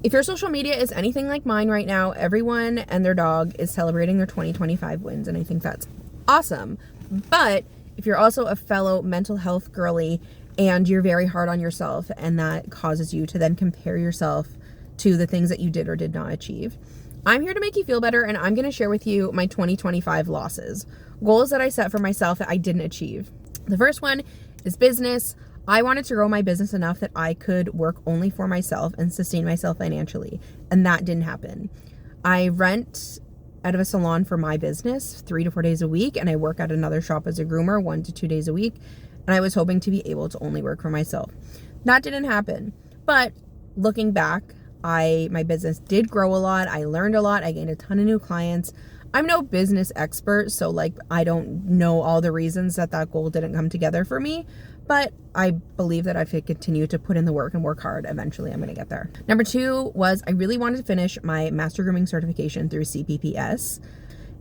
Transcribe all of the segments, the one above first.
If your social media is anything like mine right now, everyone and their dog is celebrating their 2025 wins, and I think that's awesome. But if you're also a fellow mental health girly and you're very hard on yourself, and that causes you to then compare yourself to the things that you did or did not achieve, I'm here to make you feel better, and I'm going to share with you my 2025 losses, goals that I set for myself that I didn't achieve. The first one is business. I wanted to grow my business enough that I could work only for myself and sustain myself financially, and that didn't happen. I rent out of a salon for my business 3 to 4 days a week, and I work at another shop as a groomer 1 to 2 days a week, and I was hoping to be able to only work for myself. That didn't happen, but looking back, my business did grow a lot. I learned a lot. I gained a ton of new clients. I'm no business expert, so like I don't know all the reasons that goal didn't come together for me, but I believe that if I continue to put in the work and work hard, eventually I'm going to get there. Number 2 was I really wanted to finish my master grooming certification through CPPS.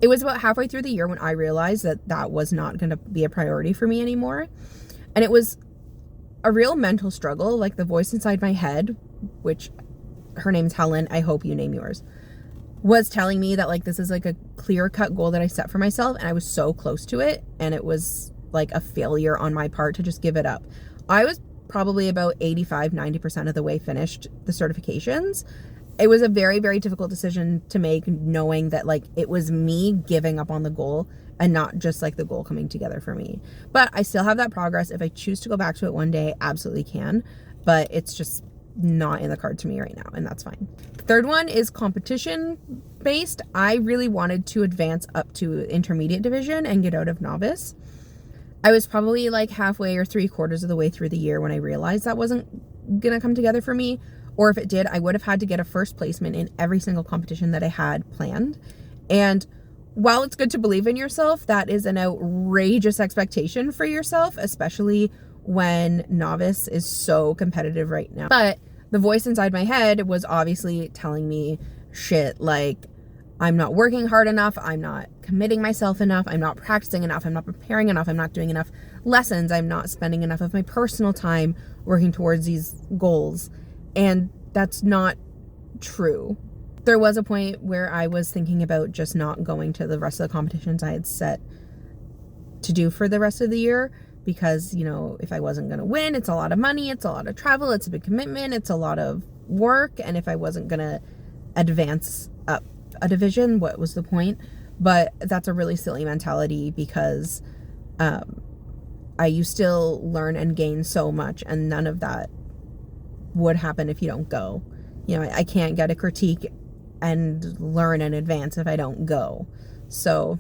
It was about halfway through the year when I realized that was not going to be a priority for me anymore. And it was a real mental struggle, like the voice inside my head, which her name's Helen, I hope you name yours, was telling me that like this is like a clear-cut goal that I set for myself, and I was so close to it, and it was like a failure on my part to just give it up. I was probably about 85-90% of the way finished the certifications. It was a very, very difficult decision to make, knowing that like it was me giving up on the goal and not just like the goal coming together for me. But I still have that progress. If I choose to go back to it one day, absolutely can, but it's just not in the card to me right now, and that's fine. The third one is competition based. I really wanted to advance up to intermediate division and get out of novice. I was probably like halfway or 3/4 of the way through the year when I realized that wasn't gonna come together for me, or if it did, I would have had to get a first placement in every single competition that I had planned. And while it's good to believe in yourself, that is an outrageous expectation for yourself, especially when novice is so competitive right now. But the voice inside my head was obviously telling me shit like I'm not working hard enough, I'm not committing myself enough, I'm not practicing enough, I'm not preparing enough, I'm not doing enough lessons, I'm not spending enough of my personal time working towards these goals. And that's not true. There was a point where I was thinking about just not going to the rest of the competitions I had set to do for the rest of the year, because, you know, if I wasn't going to win, it's a lot of money, it's a lot of travel, it's a big commitment, it's a lot of work, and if I wasn't going to advance up a division, what was the point? But that's a really silly mentality, because you still learn and gain so much, and none of that would happen if you don't go. You know, I can't get a critique and learn and advance if I don't go. So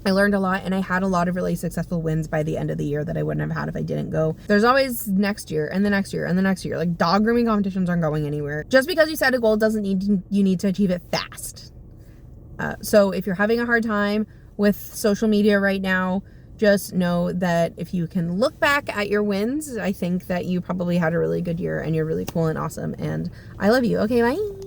I learned a lot, and I had a lot of really successful wins by the end of the year that I wouldn't have had if I didn't go. There's always next year and the next year and the next year. Like, dog grooming competitions aren't going anywhere. Just because you set a goal doesn't mean you need to achieve it fast. So if you're having a hard time with social media right now, just know that if you can look back at your wins, I think that you probably had a really good year and you're really cool and awesome. And I love you. Okay, bye.